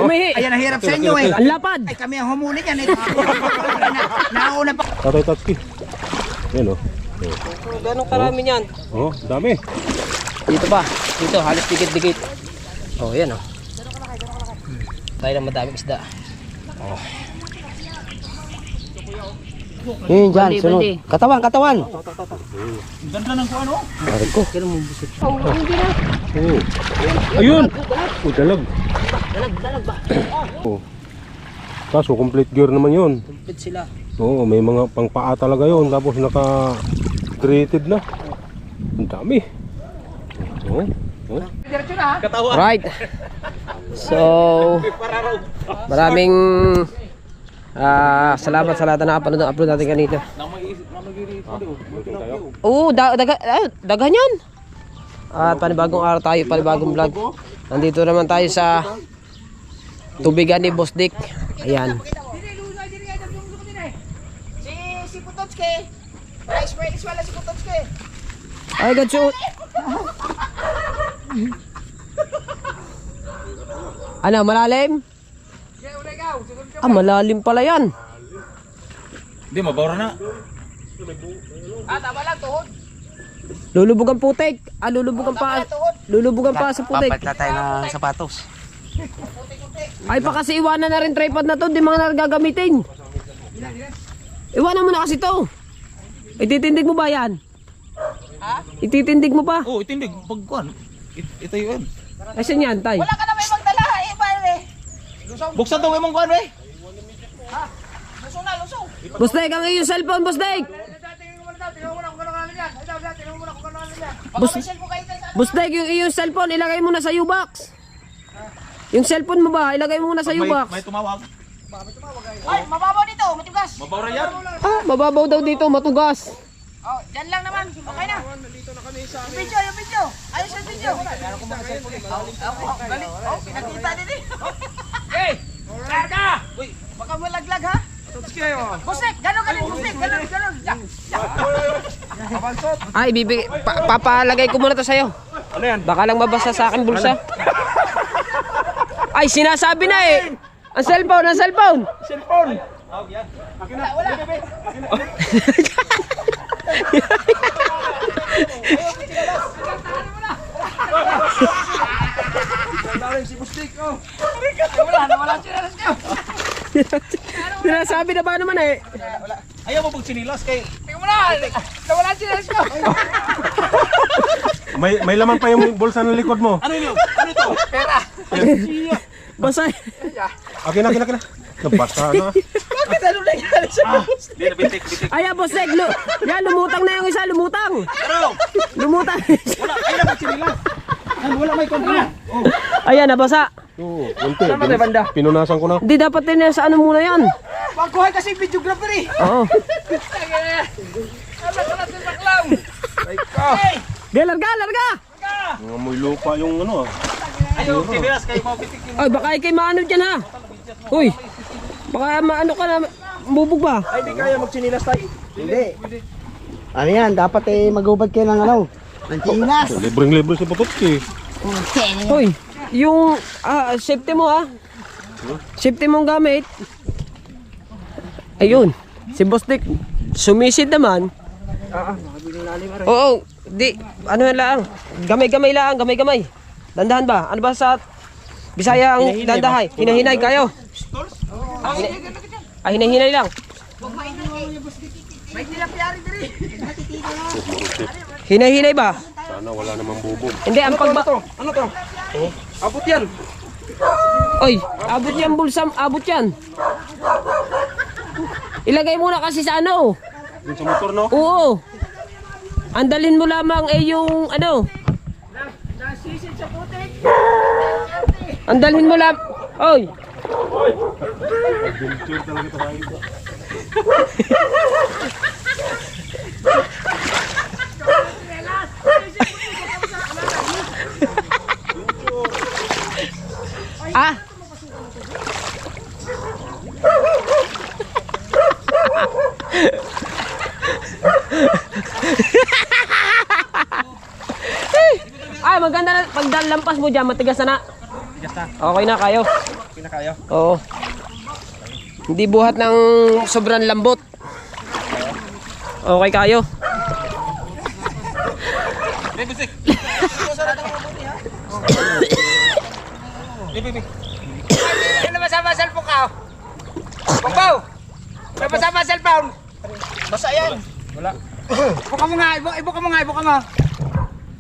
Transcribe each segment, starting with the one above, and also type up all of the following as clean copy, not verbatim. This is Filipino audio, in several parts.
Umihi. Ayan, nahirap sa inyo eh. Ang lapad. Ay, kami ang humuli yan eh. Nauna pa. Tatay Tatsuki. Yan o. Ganong karami niyan. Oh, dami. Dito ba? Dito, halos dikit-dikit. Oh, yan oh. Tayo ng madaming isda. Oh. Yun dyan, Bandi, sunod. bandi. Katawan, katawan. Ganda ng kuano. Aray ko. Kailan mo busog? Oh, hindi na. Oh. Ayun. Oh, dalag. Dalag ba? Oh. Kaso complete gear naman 'yon. Kumpit sila. Oo, may mga pangpaa talaga 'yon, tapos naka-created na. Ang dami. Oh. Oh. Right. So, maraming salamat sa lahat na upload natin kanito. Oo, dagan yan. At panibagong araw tayo, panibagong vlog. Nandito naman tayo sa tubigan ni Boss Dick. Ayan. Si Putotske. Rice wala si Putotske. Ay, gatsuot. Ano, malalim? Ah, malalim pala yan. Hindi, mabawra na. Tama lang, tuhod. Lulubog ang putik. Ah, lulubog ang pa. Lulubog ang pa sa putik. Papat na tayo ng sapatos. Ay, pa kasi iwanan na rin tripod na to. Di mga nagagamitin. Iwanan mo na kasi to. Ititindig mo ba yan? Ha? Ititindig mo pa. Oo, itindig. Pagkuhan. Ito yun. Asan yan, tay? Wala ka na may magdala eh, pare. Buksan to imong kuhan, eh. Lusong na, lusong. Boss Dek, ang iyong cellphone, Boss Dek. Boss Dek, yung iyong cellphone, ilagay mo na sa U-box. Yung cellphone mo ba, ilagay mo na sa U-box. May tumawag. Ay, mababaw dito, matigas. Mabawra yan. Ah, mababaw daw dito, matugas. Oh, dyan lang naman. Okay na. Yung video. Ayos yung video. Galing. Oh, pinakita din eh. Hey! Larga! Uy, baka malaglag ha? Busek, gano'n. Ay, papalagay ko muna to sa'yo. Ano yan? Baka lang mabasa sa akin bulsa. Ay, sinasabi na eh. Ang cellphone. Cellphone. Wala. Sinasabi na ba naman eh. Ayaw mo pag sinilas kay... Tingnan mo na. Nawala ang chinelas ko. May laman pa yung bulsa ng likod mo. Ano yun? Ano ito? Pera. Basa. Akin na. Nabasa na. Bakit ano nangyari sa Hindi, nabitik. Ay, Boss Dek, yan, lumutang na yung isa, lumutang. Pero, Lumutang. wala. Ayaw pag sinilas. Wala may kontrol. Ayan, nabasa. Oo, konti. Pinunasan ko na. Hindi dapat din sa ano muna yan. Pagkuhan kasi videographer eh. Oo. Salat ng baklaw. Di, larga. Nangamoy lupa yung ano ah. Ayaw sinilas kay mabitik yun. Ay, baka ikay maano dyan ha. Uy, baka maano ka na, bubog ba? Ay, di kaya magsinilas tayo. Hindi. Ano yan, dapat eh magubad kayo ng ano. Ng chinas. Libreng-libre si Pototski. Uy, yung safety mo ha. Safety mong gamit. Ayun, si Boss Dick, sumisid naman. Oo, di, ano lang, gamay-gamay lang, gamay-gamay. Dandahan ba? Ano ba sa Bisaya ang dandahay? Hinahinay kayo. Hinahinay lang. May tilapyari diri. Hinahinay ba? Sana wala namang bubog. Hindi, ang pagba... Ano to? Abot yan. Oy, abot yan bulsam, abot yan. Ilagay mo na kasi sa ano. Dun sa motor no? Oo. Andalin mo lamang yung ano. Nasisid sa putik. Andalhin mo lang. Oy. Adventure talaga tayo. Ah. Ay, maganda na pagdalampas mo diyan, matigas na na. Okay na kayo. Kaya. Oo. Hindi buhat ng sobrang lambot. Okay kayo. Bisik. Bibi. Ano masama cellphone ka? Pagbaw! Ano masama cellphone? Basa yan. Wala. Ibuka mo nga, ibuka mo nga, ibuka mo.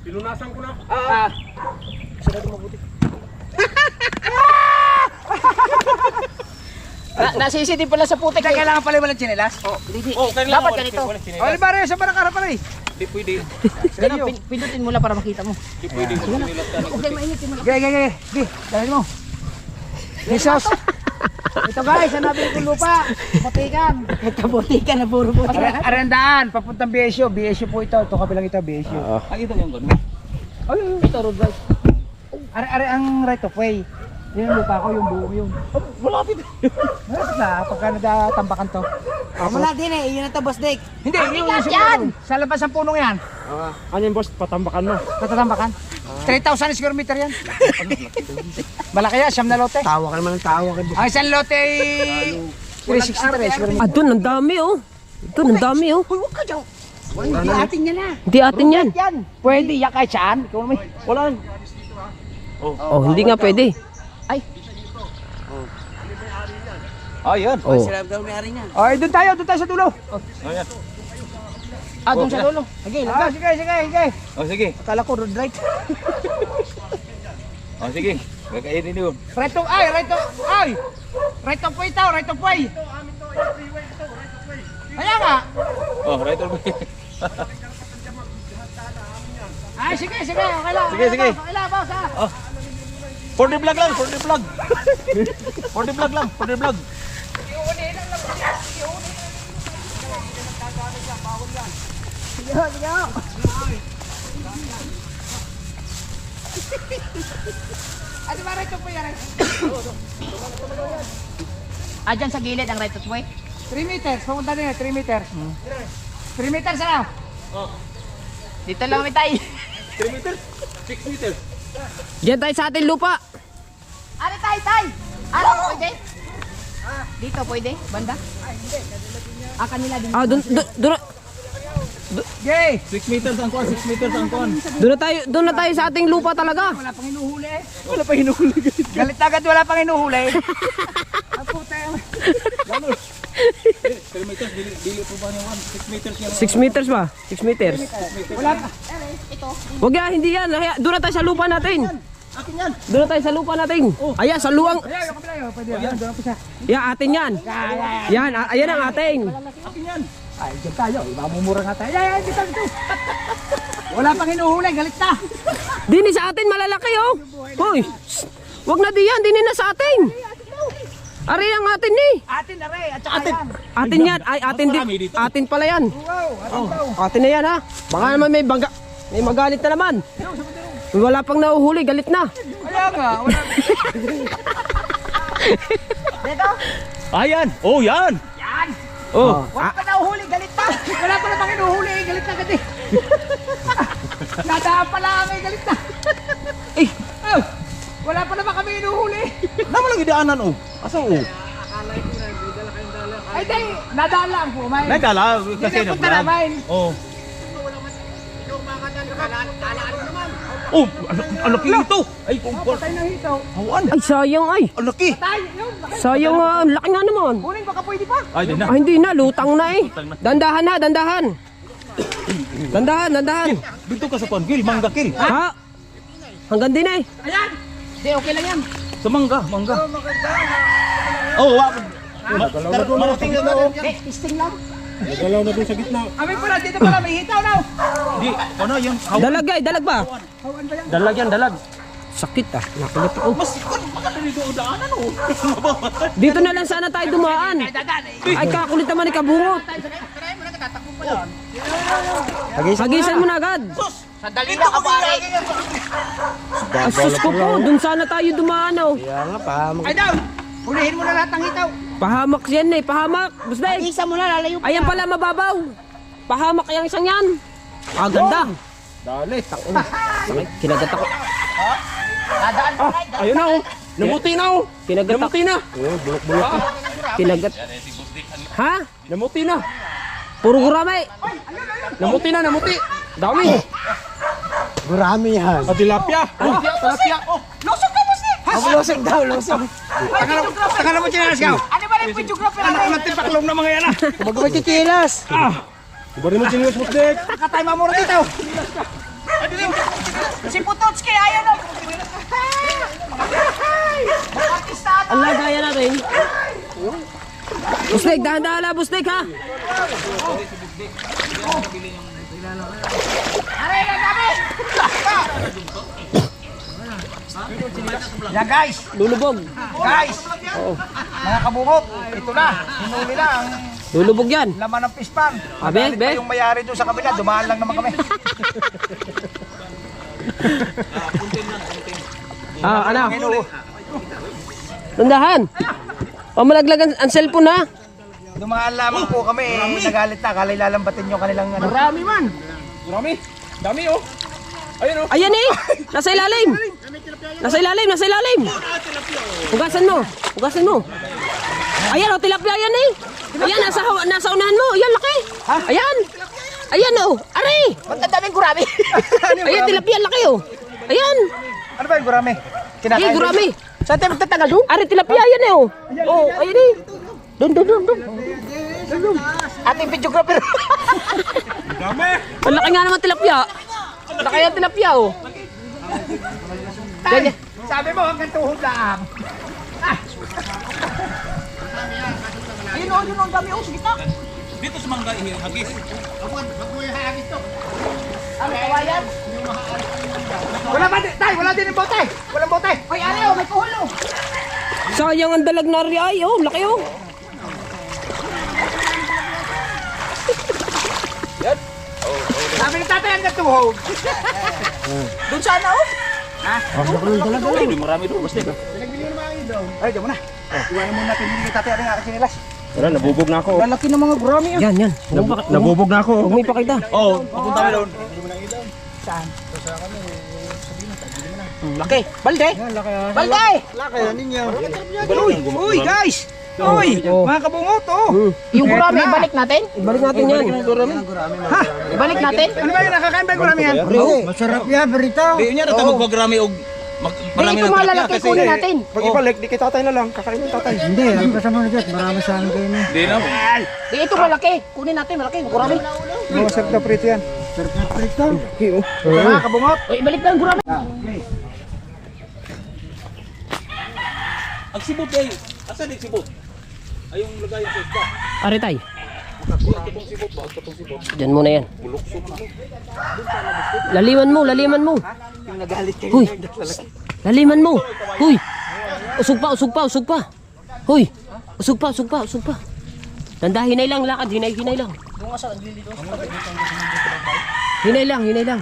Pilunasan ko na. Ah. Nasisi din pala sa putik. Kailangan pala walang tsinelas? Oh, kailangan Dapat ganito. O, di ba rin, sa barang pala eh. Hindi pwede. Pindutin mo lang para makita mo. Hindi pwede. Okay, mainitin mo lang. Gaya. Dahil mo. Jesus. Ito guys, hanapin ko lupa. Butikan. Ito butikan na puro butikan. Arandaan, papuntang BSU. BSU po ito. Ito kabilang ito, BSU. Ang ito yung gano'n. Ay, ito road right. Are ang right of way. Yun yung lupa ko, yung buo yun. Wala dito. Malapit na, pagka nagtambakan to. Wala din eh, yun ang boss Dick. Hindi, yung yan! Sa labas ng punong yan. Ano yung boss, patambakan mo? Natatambakan. 3,000 square meter yan. Malaki yan, siyam na lote. Tawa ka naman ng tawa ka. Ang isang lote ay 363 square meter. Ah, doon, ang dami oh. Doon, ang dami oh. Huwag ka dyan. Hindi atin yan na. Hindi atin yan. Yan. Pwede, yan kahit saan. Ikaw naman. Wala. Oh, hindi nga pwede. Yan. Oh. Ay, doon tayo sa dulo. Ayan. Doon sa dulo. Sige, sige. Oh, sige. Akala ko road right. Oh, sige. Kakainin yun. Right of way tao, right of way. Kaya nga. Oh, right over. Ay, sige. Okay lang. Sige. Okay lang, boss ha. For the vlog lang, for the vlog. For the vlog lang, for the vlog. Sige. Ano ba right of way? Dyan sa gilid ang right of way. 3 meters, pumunta din 3 meters. 3 meters na. Dito lang kami tayo. 3 meters? 6 meters? Diyan tayo sa ating lupa. Ano tay? Ano pwede? Dito pwede? Banda? Kanila din. Gay! 6 meters ang kuwan, 6 meters ang kuwan. Doon na tayo sa ating lupa talaga. Wala pang hinuhuli. Galit agad, wala pang hinuhuli. Ang puta yun. 3 meters, dili po ba niya 6 meters yan? 6 meters ba? 6 meters. Wala pa. Wag yan, hindi yan. Doon na tayo sa lupa natin. Doon na tayo sa lupa natin. Ayan, sa luang. Ayan, yung kabila yun. Pwede yan. Doon po siya. Yan, atin yan. Yan, ayan ang atin. Ay, dyan tayo. Mamumura nga tayo. Ayan, dito. Wala pang hinuhuli. Galit na. Dini sa atin, malalaki oh. Hoy, wag na diyan, dini na sa atin. Ari ang atin ni. Atin na rin. At saka yan. Atin yan, ay atin din. Atin pala yan. Wow, atin daw. Atin na yan ha. Baka naman may magalit na naman. Wala pang nahuhuli, galit na. Kaya nga. Wala. Dito. Ayan! Oh, yan! Yan. Oh, Wala pa nahuhuli. Galit na. Wala pa na pang hinuhuli. Galit na agad eh. Nadaan pala kami. Galit na. Eh, Wala pa naman kami hinuhuli. naman lang idaanan oh. Asa oh? Ay, di. Nadaan lang po. May. Nagkala kasi Hindi punta namin. Oh. Oh, ang laki ito. Ay, Patay ng hito. hawan. ay sayang ay. Ang laki. Patay. Yun. Sayang nga, ang laki nga naman. Kunin baka pwede pa. Ay, din na. Ay hindi na, lutang na eh. Dandahan na, dandahan. Dandahan. Dito ka sa Kwanville, mangga kill. Ha? Hanggang din eh. Ayan. Di, okay lang yan. Sa mangga. Oh, wag. Marating na oh. Testing lang. Nagalaw na doon sa gitna. Amin pala, dito pala may hitaw na. Di, ano yung Dalag ay, dalag ba? Hawan ba yan? Dalag yan, dalag. Sakit ah, nakulit ako. mas baka dito daanan oh. Dito na lang sana tayo dumaan. Ay kakulit naman ni Kabungot. Hagisan mo na agad. Sandali na ka pare. Asus ko po, dun sana tayo dumaan oh. Ay daw. Ulihin mo na lahat ng hitaw. Pahamak yan eh, pahamak. Basta eh. Isa mo na lalayo pa. Ayan pala mababaw. Pahamak yung isang yan. Ah, ganda. Dali, Sakit, kinagat ako. Dadaan pa. Ayun na oh. Namuti na oh. Kinagat. Namuti na. Oh, bulok-bulok. Kinagat. Ha? Namuti na. Puro gurame. Namuti na, namuti. Dami. Gurami yan. Ah, tilapia. Tilapia. Oh, Lusog ka, Busik! Ako lusog daw, lusog. taka na mo chinelas ka. Ano ba yung videographer Anak natin? ng tipaklong na mga yan ah. Kumagawa chichilas. Iba rin mo chinelas, Busdik. Nakatay mamura dito. Si Putotski, ayaw na. Artista ata. Ang lagaya natin. Busdik, dahan-dahan na, Busdik, ha? Aray na kami! Yan guys, Lulubog. guys. Mga kabungot, ito na. Hinuli na ang Lulubog yan. laman ng pispan. Abe, Nagalit be. pa yung mayari doon sa kabila, dumaan lang naman kami. Ano? Tandahan. Pamalaglagan ang cellphone, ha? Dumaan lamang po kami, nagalit na. Akala lalambatin yung kanilang ano. Marami man. Marami. Dami oh. Ayun oh. Ayan eh. Nasa ilalim. Nasa ilalim, nasa ilalim. Hugasan mo. Hugasan mo. Ayan oh, tilapia yan eh. Ayan, nasa unahan mo. Ayan, laki. Ayan. Ayan oh. Ari. Ba't ang daming gurami? Ayan, tilapia, laki oh. Ayan. Ano ba yung gurami? Ayan, gurami. Saan tayo magtatagal doon? Ari, tilapia yan eh oh. Oh, ayan eh. Doon. Ating videographer. Dami. Ang laki nga naman tilapia. Laki ang tilapia oh. Tay, sabi mo hanggang tuhod lang. Ayun o, ang dami o. Sige ta. Dito sa mga hagis. Ano, kawayan? Wala ba? Tay, wala din yung bote. Walang bote. Hoy, ari o, may kuhol o. Sayang ang dalag na rin ay oh. Laki oh. Sabi ni tatay hanggang tuhod. Doon sana o. Marami doon. Basta. Ay, diyan mo na. Iwanan muna natin hindi tatay ang aking sinilas. Wala, nabubog na ako. Lalaki ng mga gurami ah. Yan. Nabubog na ako. Huwag mo ipakita. Oh, papunta kami doon. Laki. Balde. Balday! Uy, guys. Uy, mga kabungot oh. Yung gurami, ibalik natin? Ibalik natin yan. Ibalik natin? Ano ba yung nakakain ba yung gurami yan? Masarap yan, Berito. Di niya na tayo magpagrami og Di ito malalaki kunin natin. Pag ibalik, di kay tatay na lang. Kakain ng tatay. Hindi, ang kasama na dyan. Marami sa amin kayo na. Di na. Di ito malaki. Kunin natin, malaki. Gurami. Masarap na prito yan. Sarap na prito. Mga kabungot. O, ibalik na ang gurami. Ang sibot ay. Asan yung sibot? Ay yung lagayan sa isda. Ari tay. Itong sibot ba? Itong sibot. Diyan muna yan. Laliman mo. Huy. Laliman mo. Huy. Usog pa. Huy. Usog pa. Tanda, hinay lang lakad. Hinay lang. Hinay lang.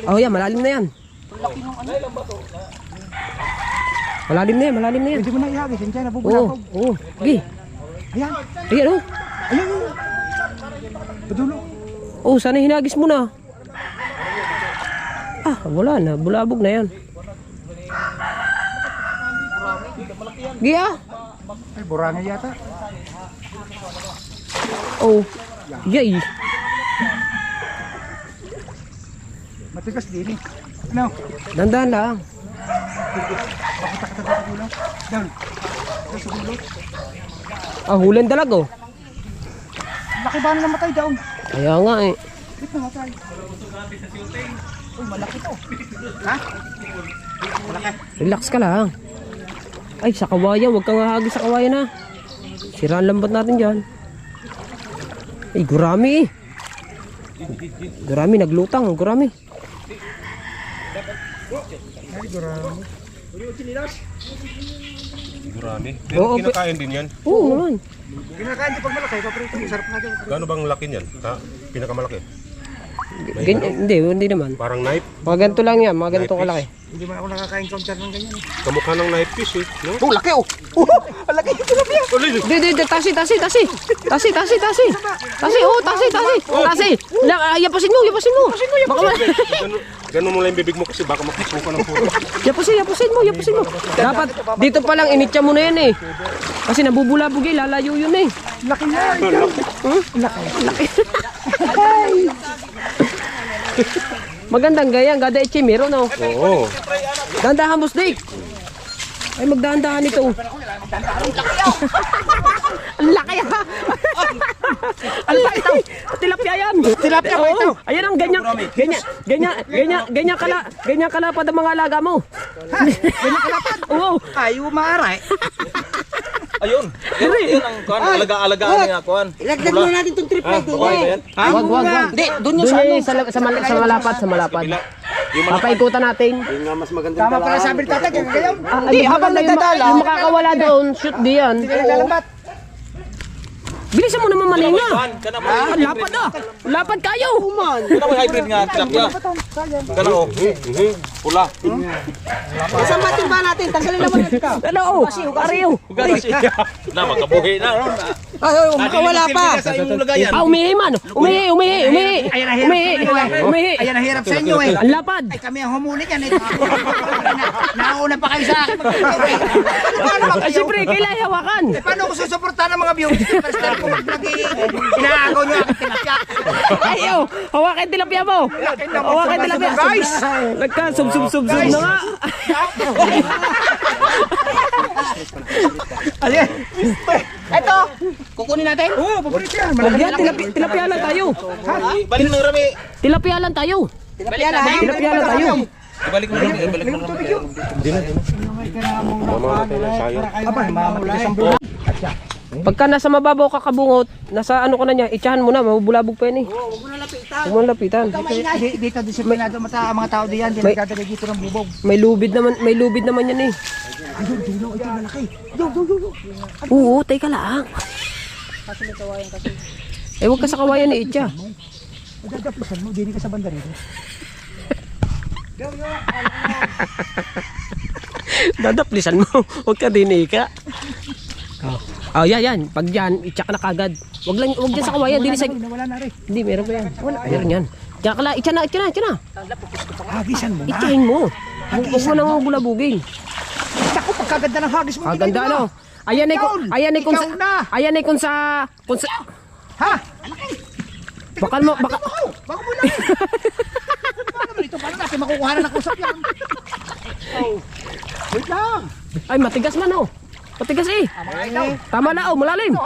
Oh, yan. Malalim na yan. Malalim na yan. Hindi mo na ihagis. Hindi na nabubulakog. Oo. Sige. Ayan. Ayan oh. Ayan. Padulo. Oh, sana hinagis mo na. Wala na. Bulabog na yan. Giya. Ay, burangay yata. Oh. Yay. Matigas din eh. No. Dandan lang. Down. Hulan talaga oh. Laki ba na namatay daw? Kaya nga eh. Ito namatay. Uy, malaki to. Ha? Relax ka lang. Ay, sa kawayan. Huwag kang hahagi sa kawayan ha. Siraan lambat natin dyan. Ay, gurami eh. Gurami, naglutang. Gurami. Gurami. Oo, Kinakain din yan. Oo naman. Kinakain di pag malaki. Paprito. Sarap na dyan. Gaano bang laki niyan? Pinakamalaki. Ganyan, hindi naman. Parang knife. Mga ganito lang yan, mga ganito kalaki. Hindi man ako nakaka-encounter ng ganyan. Kamukha ng knife fish eh. No? Oh, laki oh. Ang laki yung tilapia. Hindi, tasi. Tasi, yapasin mo. Baka Ganun mo lang yung bibig mo kasi baka mapasukan ng puro. yapasin mo. Dapat, dito pa lang, initya mo na yan eh. Kasi nabubulabog eh, lalayo yun eh. Laki na. Laki. Magandang gayang, gada echimero no. Oo. Dahan-dahan mo, Snake. Ay, magdahan-dahan ito. Ang laki ha. Ang laki. Tilapia yan. Tilapia ba ito? Oo. Ayan ang ganyan kalapad ang mga alaga mo. Ganyan kalapad. Oo. Ay, umaaray. Ayun. Yun ang kuhan. Alaga-alagaan niya kuhan. Ilagdag mo natin itong trip light din. Wag. Hindi, doon yung Doon sa malapad. Papaikutan natin. Tama pala sabi ni tatay, ganyan. Hindi, habang nagdadala. Yung makakawala doon, shoot diyan. Naglalambot. Bilisan mo naman malinga. Kuhan. Kana mo. Lapad ah. Lapad kayo. Kana mo hybrid nga tilapia. Kana oh. Pula. Isang batin ba natin? Tanggalin naman natin ka. Ano oh? Ariyo. Hugas na siya. Na makabuhi na. Ay, makawala pa. Sa imong lagayan. Umihi man. Umihi. Ayan ang hirap. Ayan ang hirap sa inyo eh. Ang lapad. Ay, kami ang humuli yan eh. Nauna pa kayo sa akin. Ay, siyempre, kailangan hawakan. Paano ko susuportahan ng mga viewers? First time ko mag-vlog eh. Inaagaw nyo aking tilapia. Ayaw, hawakan tilapia mo. Hawakan tilapia. Guys! Nagka-sub na nga. Ayan. Ito, kukunin natin. Oo, paborito yan. Yan, tilapia lang tayo. Balik ng rami. Tilapia lang tayo. Tilapia na. Tilapia lang tayo. Balik ng rami. Balik ng rami. Mamamatay na sayang. Aba, mamatigas ang buhay. Pagka nasa mababaw ka kabungot, nasa ano ka na niya, itsahan mo na, mabubulabog pa yan eh. Huwag mo na lapitan. Huwag mo lapitan. Dito disiplinado mga tao diyan. Hindi nagdadala dito ng bubog. May lubid naman yan eh. Oo, teka lang. Eh, huwag ka sa kawayan ni Itcha. Magdadaplisan mo, dini ka sa banda rito. Dadaplisan mo. Huwag ka din ka. Oh, yan. Pag yan, itcha ka na kagad. Huwag dyan sa kawayan. Wala na rin. Hindi, meron pa yan. Meron yan. Itcha na. Hagisan mo na. Itchahin mo. Huwag mo nang bulabugin. Ako, pagkaganda ng hagis mo. Kaganda no. Ayan ay kung sa Ha? baka Bago mo lang. Paano naman ito? Paano natin makukuha na ng usap yan? Oh. Wait lang. ay matigas man oh. Matigas eh. Tama na oh, malalim.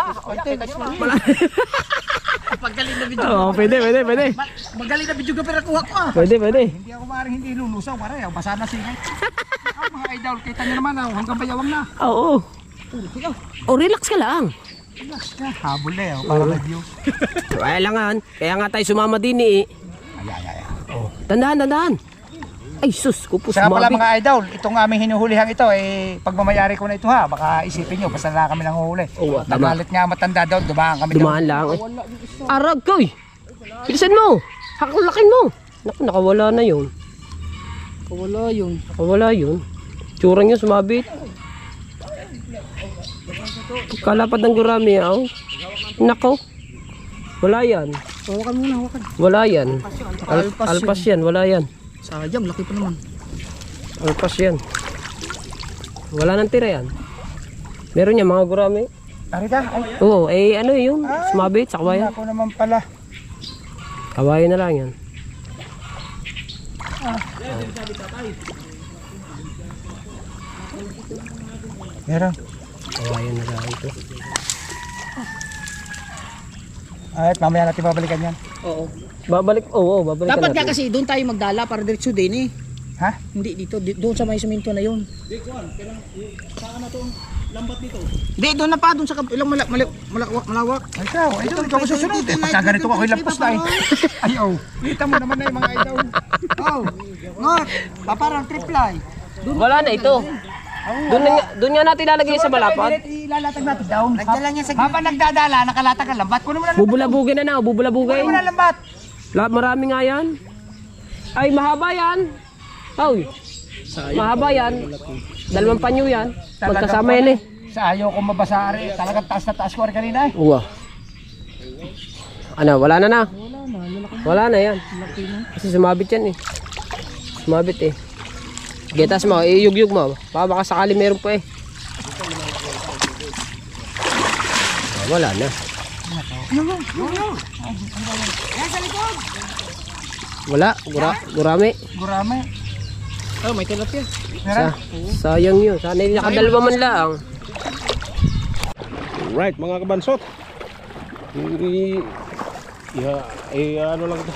Paggaling na video. Oh, pwede. Magaling na video ka pero kuha ko ah. Pwede. Hindi ako maaaring hindi lulusaw. Pare, basa na sila. Mga idol, kita nyo naman hanggang bayawang na. Oo. Oh, relax ka lang. Relax ka. Habol na yun, para may view. Kailangan. Kaya nga tayo sumama din eh. Oh, tandaan. Ay sus, kupos Saka pala sumabit. mga idol, itong aming hinuhulihan ito, pagmamayari ko na ito ha, baka isipin nyo, basta na kami nang huhuli. Oo, tama. Nagalit nga matanda daw, dumaan kami Dumaan lang eh. Arag ko eh. Bilisan mo. Hakulakin mo. Naku, nakawala na yun. Nakawala yun. Tsura niya sumabit. Kalapad ng gurami ah. Nako. Wala yan. Wala yan. Alpas yan, wala yan. Sayang, laki pa naman. Alpas yan. Wala nang tira yan. Meron yan mga gurami. Narita, ay, Oo, ano yun? Sumabit sa kawayan. ako naman pala. Kawayan na lang yan. Meron. Kawayan na lang ito. At mamaya natin babalikan yan. Babalik Dapat natin. nga kasi doon tayo magdala para diretso din eh. Ha? Hindi dito, doon sa may suminto na yun. Hindi, doon na pa, doon sa ilang malawak. Ay, ikaw susunod. Pagka ganito ako ilampos na eh. Ay, oh. Kita mo naman na yung mga idol. Oh, ngot. Paparang triply. Wala na ito. Doon nga natin ilalagay sa malapad. Ilalatag natin down. Nagdala niya sa gilid. Habang nagdadala, nakalatag ang lambat. Kunin mo na lambat. Bubulabugin na na, bubulabugin. Kunin mo na lambat. Marami nga yan. Ay, mahaba yan. Hoy. Mahaba yan. Dalawang panyo yan. Magkasama yan eh. Sa ayaw ko mabasari. Talagang taas na taas ko rin kanina eh. Uwa. Ano, wala na na. Wala na yan. Kasi sumabit yan eh. Sumabit eh. Getas mo, iyug-yug mo. Baka sakali meron pa eh. Wala na. Wala, gurami. Gurame. Oh, may tilapia. Sayang yun. Sana yung nakadalawa man lang. Right, mga kabansot. Ano lang ito.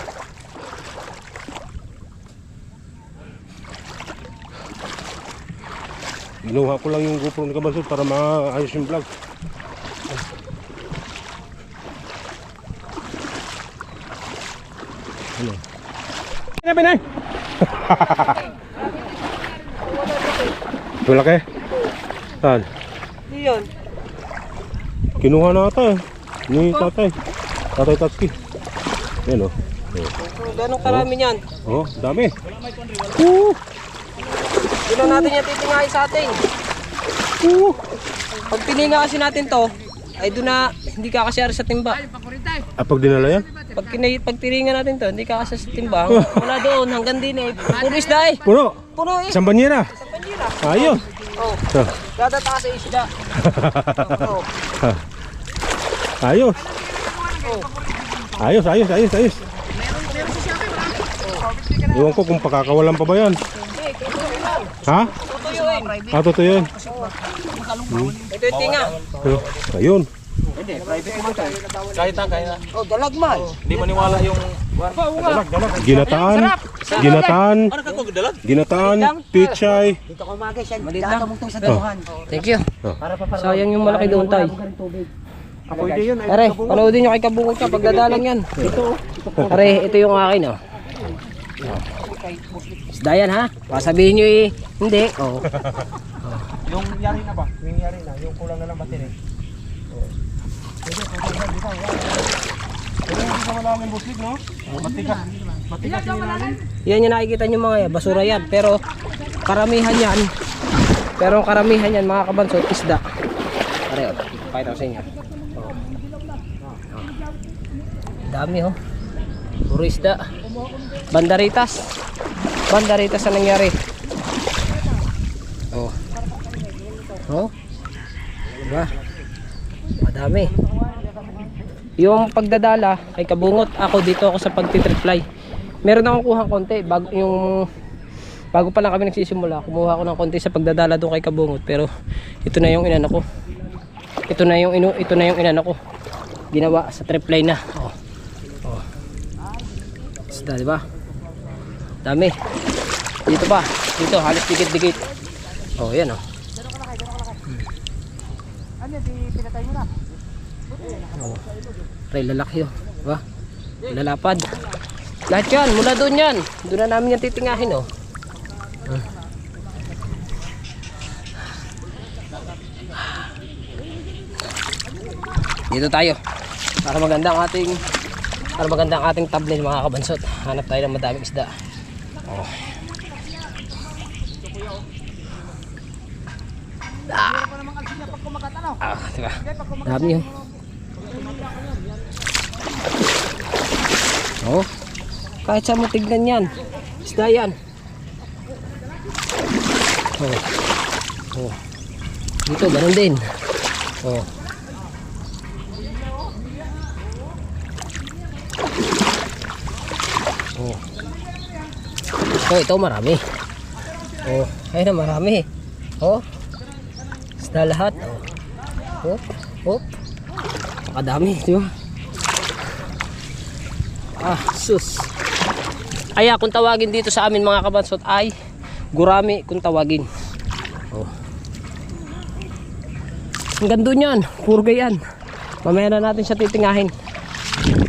Ginuha ko lang yung GoPro ni kabansot para maayos yung vlog. Ano? Pinay! Malaki? Saan? Yun. Kinuha na ata eh. Ni tatay. Tatay Tatsuki. Yan o. Ganong karami niyan. Oh, dami. Doon natin yan titingahin sa atin. Pag tininga kasi natin to, ay doon na hindi kakasyari sa timba. Pag dinala yan? Pag tininga natin to, hindi kakasya sa timba. Wala doon, hanggang din eh. Puro isda eh. Puno. Puno eh. Isang banyera. Sa panira. Ayos. Oh. Dadata sa isda. Oh. Ayos. Ayos. Iwan ko kung pakakawalan pa ba yan. Ha? Tutuyuin. Tutuyuin. Ito yung tinga. Ayun. Kahit na. Oh, dalagman. Hindi maniwala yung... Ginataan, pichay. Dito ko mga guys, yan. Maliit Dito lang. mo sa damuhan. Thank you. Sayang yung malaki doon tayo. Pwede yun. Are, panoodin nyo kay Kabungol ka pagdadalang yan. Are, ito yung akin oh. Isda yan ha? Pasabihin nyo eh. Hindi. Oh. Yung yari na ba? Yung yari na. Yung kulang na lang battery. Yan yung nakikita nyo mga yan. Basura yan. Pero karamihan yan. Mga kabansot isda. Are, oh. Pakita ko sa inyo. Dami oh. Puro isda. Bandaritas ang nangyari. Oh. Oh. Diba? Madami. Yung pagdadala kay Kabungot, ako dito ako sa pagtitriply. Meron akong kuhang konti bago pa lang kami nagsisimula. Kumuha ako ng konti sa pagdadala doon kay Kabungot, pero ito na yung inano ko. Ito na yung inano ko. Ginawa sa triply na. Oh. Isda, di ba? Dami. Dito pa. Dito, halos dikit-dikit. Oh, yan oh. Oh. Ray, lalaki oh. Diba? Lalapad. Lahat yan, mula doon yan. Doon na namin yan titingahin oh. Dito tayo. Para maganda ang ating thumbnail mga kabansot. Hanap tayo ng madaming isda. Oh. Diba? Dami yun. Oh. Kahit sa mo tignan yan. Isda yan. Oh. Oh. Dito, ganun din. Oh. Oh. Oh, ito marami. Oh, ayun na marami. Oh. Isda lahat. Oh. Oh. Oh. Nakadami, di ba? Sus. Aya, kung tawagin dito sa amin mga kabansot ay gurami kung tawagin. Oh. Hanggang doon yan. Puro gayan. Mamaya na natin siya titingahin.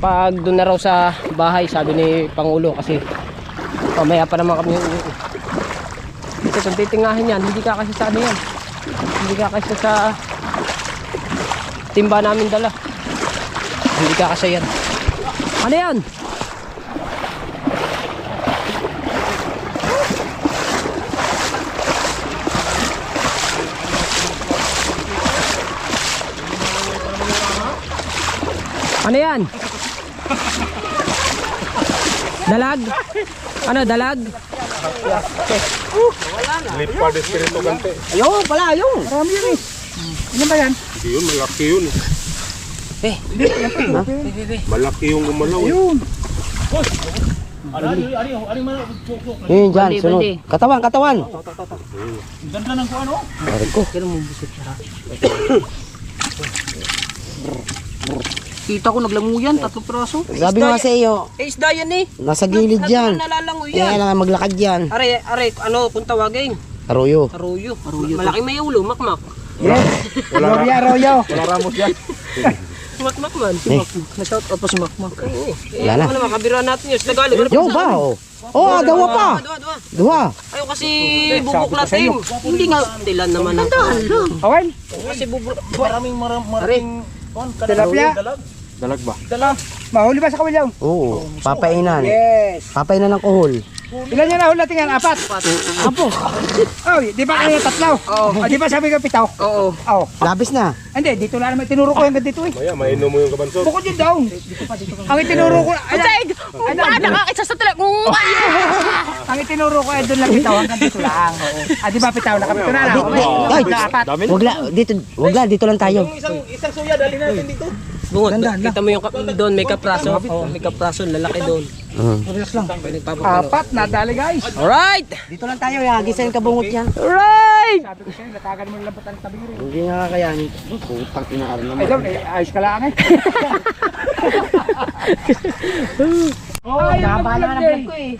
Pag doon na raw sa bahay, sabi ni Pangulo, kasi mamaya pa naman kami ito kung titingahin yan, hindi ka kasi sa ano yan, hindi ka kasi sa timba namin dala, hindi ka kasi yan. Ano yan? Ano yan? Dalag? Ano, dalag? Lipa de Espiritu Gante. Ayun, pala, ayun. Marami yun eh. Ano ba yan? Hindi yun, malaki yun. Malaki yung gumalaw. Ayun. Yun, dyan, sunod. Katawan, katawan. Ganda ng kuha, no? Kita ko naglanguyan, 3 praso. Sabi ko nga sa iyo, Isda yan eh. nasa gilid yan. Nalalangoy Kaya yan. kailangan maglakad yan. Are, ano, kung tawagin? Arroyo. Aruyo. Malaking may ulo, makmak. Gloria Arroyo. Wala ramos yan. Makmak man. Na-shout out pa si Makmak. Oo. Wala na. Ano, makabira natin yun. Sa Tagalog. Yo ba? Oh, dawa pa. Dua. Dua. Ayaw kasi bubuklatin. Hindi nga. Tilan naman ang Awan. kasi Maraming Tilapia. Dalag ba? Mahuli ba sa kawilyaw? Oo, papainan. Yes. Papainan ng kuhol. Ilan yung nahuli natin yan? 4? Apo. Oh, di ba kayo 3? Oo. Di ba sabi ko 7? Oo. Oo. Labis na. Hindi, dito na naman. Tinuro ko hanggang dito eh. Maya, mainom mo yung kabansot. Bukod yun daw. Ang itinuro ko, Nakakaisa sa talaga. ang itinuro ko ay doon lang bitaw hanggang dito lang. Oo. Di ba bitaw na kami? Ito na lang. Ay, wag la, dito lang tayo. isang suya, dali natin dito. Bungot, kita mo yung doon, may kapraso. Oo, may kapraso, lalaki doon. Relax lang. Nagpapapalo. 4 na dali guys. Alright! Dito lang tayo, gisayin ka bungot yan. Alright! Sabi ko sa'yo, latagan mo yung lambatan ng tabing rin. Hindi nga kakayanin. Putang inaarap naman. Ay, doon, ayos ka lang eh. Oh, mahaba na ng vlog ko eh.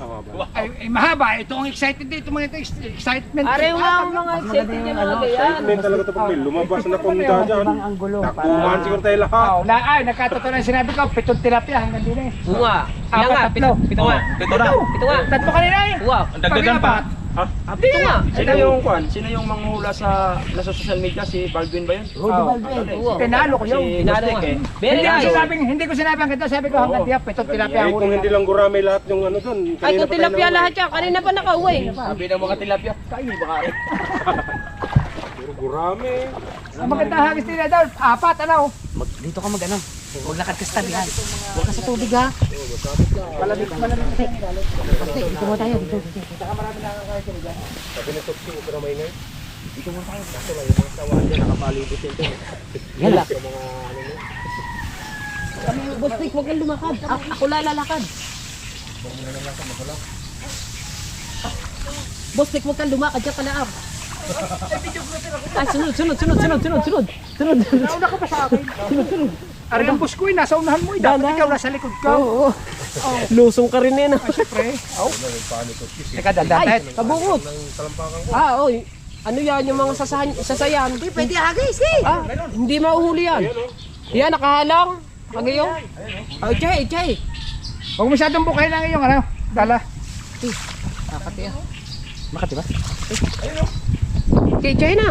Ay, mahaba. Ito ang excited dito, mga ito, excitement. Are yung mga excited yung mga gayan. Excitement talaga ito pag may lumabas na punta dyan. Nakuhaan siguro tayo lahat. Oh, ay, nagkatotoo na sinabi ko, 7 tilapia hanggang din eh. Bunga. Ilan nga? Pito nga. Pito na. Pito nga. 3 kanina eh. Wow. Ang dagdagan pa. Pito nga. Sino yung manghula sa social media? Si Baldwin ba yun? Pinalo ko yun. Pinalo nga. Very nice. Hindi ko sinabi ang ganda, sabi ko hanggang diya, 7 tilapia Eh, ang kung huli. hindi lang gurame lahat yung ano doon. Ay, kung tilapia lahat yan. Kanina pa nakauwi. Sabi ng mga tilapia, kainin ba kare? Puro gurame. Ang maganda hagis nila daw, 4 ano. Dito ka mag ano. Huwag lakad ka sa tabihan. Huwag ka sa tubig ha. Malamig kasi. Dito mo tayo. Sabi na Tokyo, gurame na yun. Yala. Bustik, huwag kang lumakad. Ako lalakad. Bustik, huwag kang lumakad. Diyan ka na up. Ay, sunod. Nauna ka pa sa akin. Ari ang bus ko eh, nasa unahan mo eh. Dapat ikaw nasa likod ka. Oo. Lusong ka rin eh. No? Siyempre. Teka, dandan. Ay, kabungot. Oy. Ano yan yung mga sasayan? Hindi, pwede hagis eh. Hindi mauhuli yan. Yan, nakahalang. Hagayo. Ay, chay. Huwag masyadong bukayin lang iyong ano. Dala. Makati yan. Makati ba? Chay na.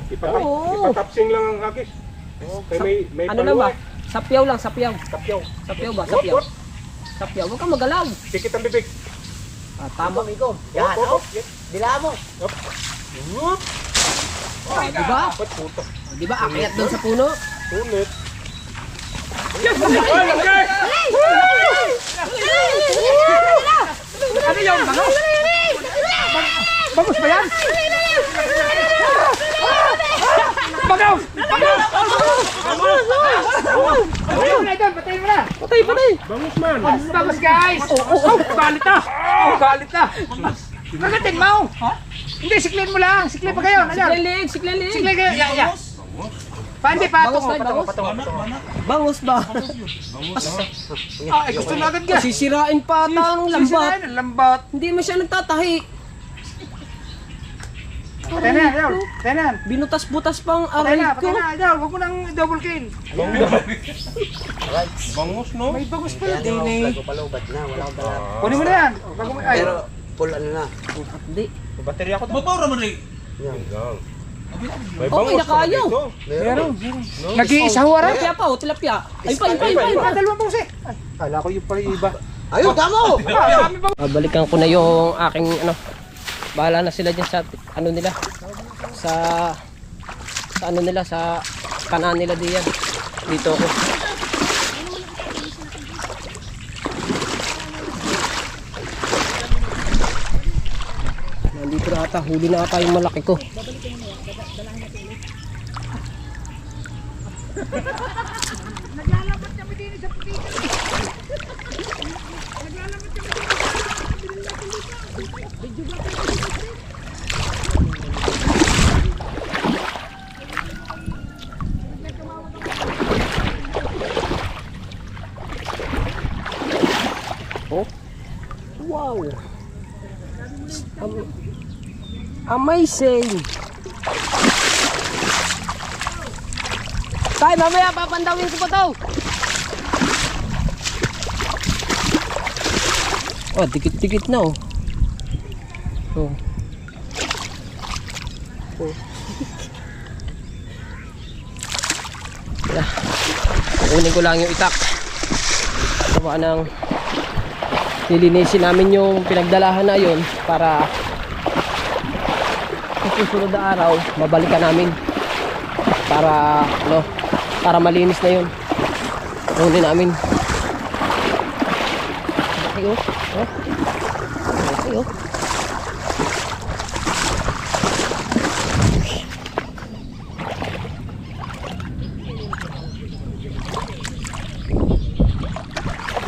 Ipatapsing lang ang hagis. Kaya may Ano lang ba? paluwa. Sapyaw lang, sapyaw. Sapyaw. Ba? Sapyaw. Huwag kang magalaw. Pikit ang bibig. Tama. Yan, dila mo. Diba? Diba? Akyat doon sa puno. Tunit. Ano yung bangus? Bangus ba yan? Bangus! Patayin mo na ito, patayin mo na! Patay. Bangus man. Bangus guys! Galit na! Galit na! Kagatin mo! Hindi, siklin mo lang! Siklin pa kayo! Siklalig. Siklin kayo! Ya! Pandi pa! Bangus ba? Ay, gusto na agad ka! Sisirain pa ang lambat. Sisirain, ang lambat! Hindi mo siya nagtatahi. Tenan! Binutas-butas pang aray ko. Tenan! Huwag mo nang double kill! Bangus, no? May bangus pala din eh! Kunin mo na yan! Pero, Hindi. Baterya ko. Mabawra man rin. May Okay, nakayo. dito. meron! Nag-iisa huwara! Tilapia pa, tilapia. Ay pa. Dalawang pusi! Kala ko yung pala iba. Ayun, tamo! Balikan ko na yung aking ano. Bahala na sila diyan sa ano nila. Sa sa ano nila, sa kanan nila diyan. Dito ako. Nandito na ata, huli na ata yung malaki ko. Oh. Wow. Amazing. Tay, mamaya papandawin ko pa to. Oh, dikit-dikit na oh. Oh. Oh. Yeah. Kunin ko lang yung itak. Gawa ng nilinisin namin yung pinagdalahan na yun para sa susunod na araw mabalikan namin para ano, para malinis na yun. Kunin namin. Okay oh. Oh. Okay oh.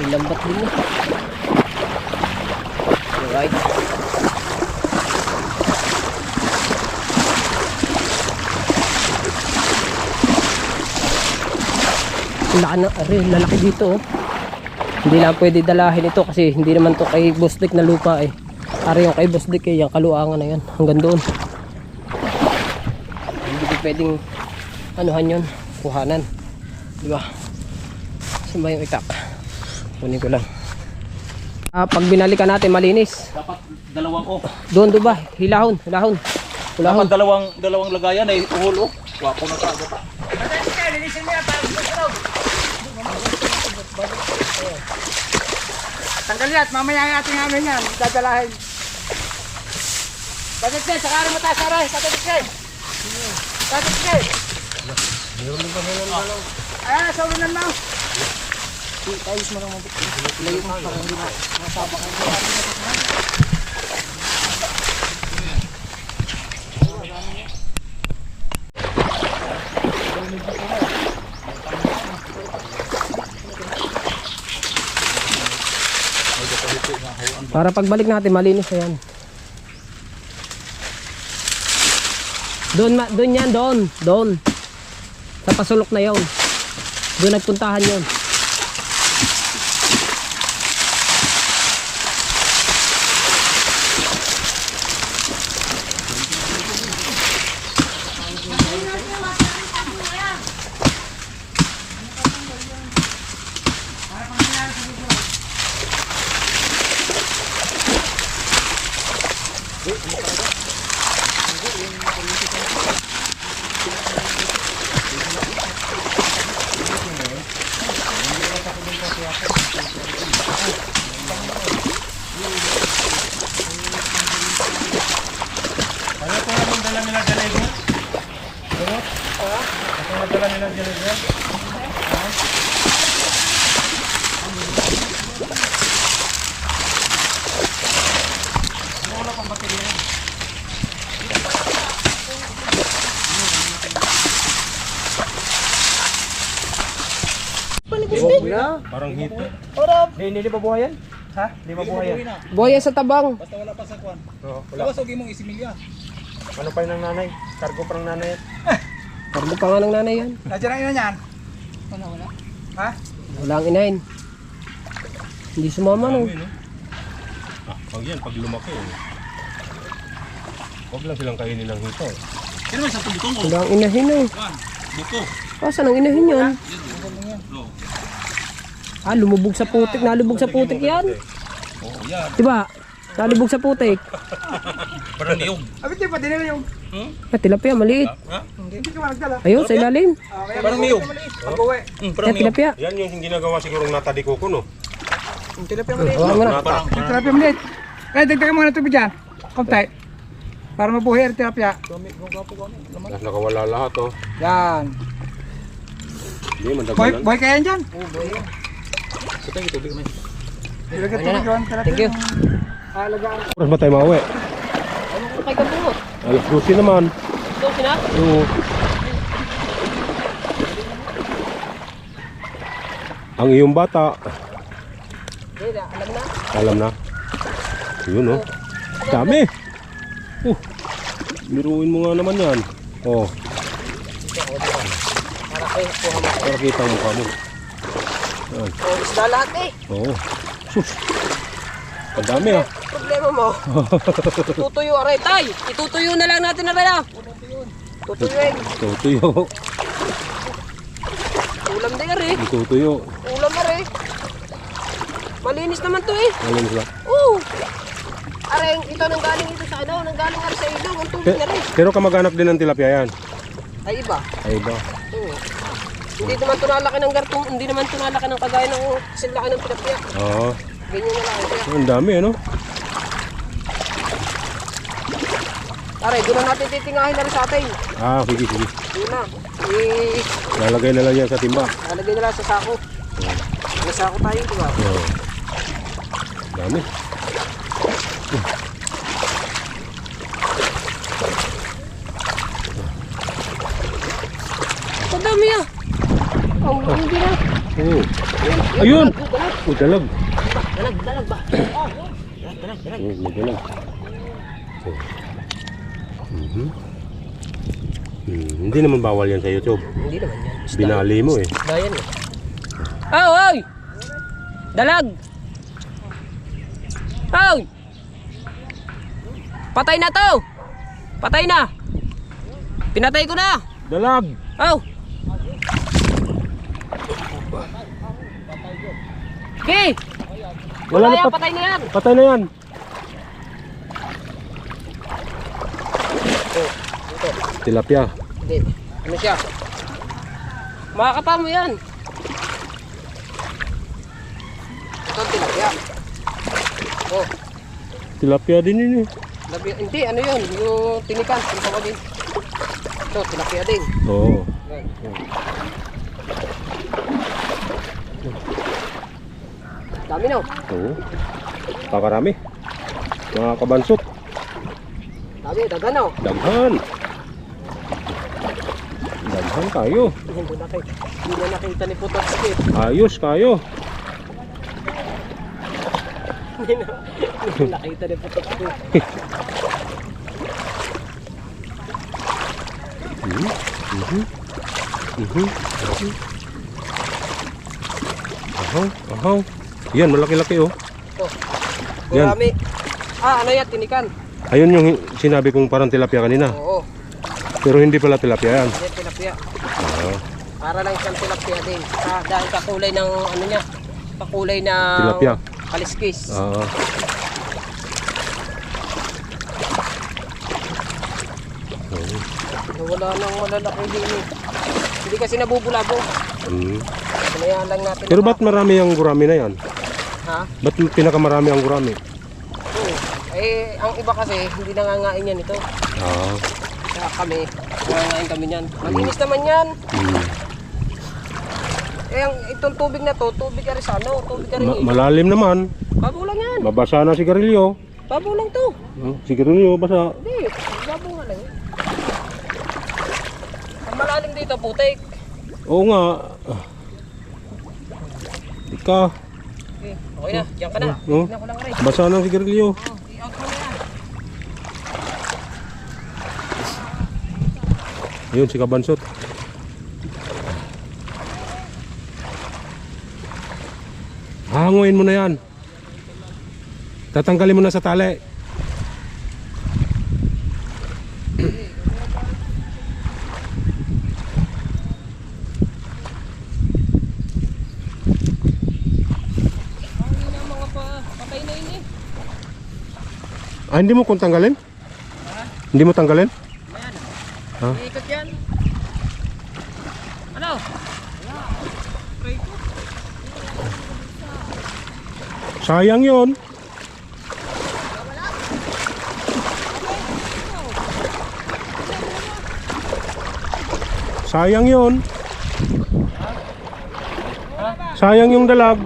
Lambat din na. Alright. Lalaki dito oh. Hindi lang pwede dalahin ito kasi hindi naman to kay Boss Dick na lupa eh. Para yung kay Boss Dick eh, yung kaluangan na yan hanggang doon. Hindi ko pwedeng anuhan yun, kuhanan, diba? Saan ba yung itak? Kunin ko lang. Pag binalikan natin malinis. Dapat dalawang Doon ba? Hilahon. Dapat dalawang lagayan ay uhol oh. Wapo na ka agad. Tanggal yan, mamaya ang ating ano yan, dadalahin. Patiksin, saka mo tayo saray, patiksin. Patiksin. Ayan, sa ulunan mo. Ayos mo lang mo. Layo mo para hindi na masabak ang para pagbalik natin malinis na yan. Doon yan, doon. Sa pasulok na yon. Doon nagpuntahan yon. Parang hito. Hindi mabuhay yan? Ha? Hindi mabuhay yan? Buhaya sa tabang. Basta wala pa sa kwan. Oo, wala. Tapos huwag mong isimilya. Ano pa yun ng nanay? Cargo pa ng nanay yan. Karbo pa nga ng nanay yan. Nandiyan ang ina niyan? Wala. Ha? Wala ang inahin. Hindi sumama no. Pag yan, pag lumaki yun. Huwag lang silang kainin ng hito. Sino man sa tubutong mo? Wala ang inahin no. Kwan. Buko. Saan ang inahin yun? No. Lumubog sa putik. Nalubog sa putik yan. Oh, yan. Diba? Nalubog sa putik. Parang niyog. Abit di pa dinila yung... Tilapia, maliit. Ha? Hindi ko nagdala. Ayun, sa ilalim. Parang niyog. Pag-uwi. Parang niyog. Tilapia. Yan yung ginagawa sigurong natadiko ko, no? Yung tilapia maliit. Wala mo na. Nata. Tilapia maliit. Kaya dagdagan mo na tubig dyan. Kontay. Para mabuhay ang tilapia. Nakawala lahat oh. Yan. Hindi, Boy, mandagalan. boy kaya yan dyan. Sa tayo, tubig kami. Ilagay tubig yun. Thank you. Alagaan. Oras ba tayo mauwi? Ano kung kay Gabungot? Alas 12 naman. Ito, sina? Oo. Ang iyong bata, Hindi, alam na. alam na. Yun oh. Dami. Biruin mo nga naman yan. Oh, Para kayo, kuha mo. para kita ang mukha mo. Yan. Oh, isda lahat eh. Oo. Sus. Ang dami ah. Problema mo. Itutuyo, aray, tay. Itutuyo na lang natin, aray ah. Tutuyuin. Tutuyo. Ulam na aray. Tutuyo. Ulam aray. Malinis naman to eh. Alam sila. Oo. Aray, ito nang galing ito sa ano, nang galing aray sa ilong. Ang tubig na rin. Pero kamag-anak din ng tilapia yan. Ay, iba. Ay ba? Oo. Hindi naman ito nalaki ng gartong, hindi naman ito nalaki ng kagaya ng silaki ng tilapia. Oo. Ganyan na lang. Kaya, Ang dami ano? aray, doon na natin titingahin na rin sa atin. Ah, sige, sige. Doon na. Lalagay na lang yan sa timba. Lalagay na lang sa sako. May sako tayo, di ba? Oo. Dami. Ang dami ah. Ang hindi na. Oo. Ayun! Oh, dalag. Dalag ba? Ayun, may dalag. Oh. Hindi naman bawal yan sa YouTube. Hindi naman yan. Binali mo eh. Dayan eh. Oh, oy! Dalag! Oy! Patay na to! Patay na! Pinatay ko na! Dalag! Oh! Okay! Wala na yan, pat patay na yan! patay na yan. Tilapia. Hindi. Ano siya? Makakapa mo yan. Ito ang tilapia. Oh, Tilapia din yun eh. hindi, ano yun? Yung tinikan, yung tawagin. Ito, tilapia din. Oo. Yan. Dami no? Oo. Pakarami. Mga kabansot. Dami, dagan no? Daghan. Daghan kayo. Hindi na nakita ni Putotski. Ayos kayo. Hindi na nakita ni Putotski. Ahaw, ahaw. Yan, malaki-laki oh. Oh, Yan. gurami. Ah, ano yan? Tinikan. Ayun yung sinabi kong parang tilapia kanina. Oo, Pero hindi pala tilapia yan. hindi tilapia. Ah, Para lang siyang tilapia din. Dahil kakulay ng ano niya. Kakulay ng Tilapia. kaliskis. ah. Wala nang malalaki din eh. Hindi kasi nabubulabog. Mm. Kinayahan lang natin. Pero ba't marami ang gurami na yan? Ha? Ba't pinakamarami ang gurami? Oo. Eh, ang iba kasi hindi nangangain yan ito. Ah. Kaya kami, nangangain kami yan. Malinis naman yan. Mm. Eh, itong tubig na to, tubig ka rin sa ano, tubig ka rin Malalim naman. Babo lang yan. Mabasa na sigarilyo. Babo lang to. Sigarilyo, basa. Hindi, babo nga lang. Ang malalim dito, putik. Oo nga. Ika. Okay na, diyan ka na. Oh. Tignan ko lang rin. Basa na sigarilyo. I-out mo na yan. Ayun, si Kabansot. Hanguin mo na yan. Tatanggalin mo na sa tali. Patay na yun eh. Ah, hindi mo kung tanggalin? Hindi mo tanggalin? Ha? Iikot yan. Ano? Sayang yon. Sayang yun. Sayang yung dalag.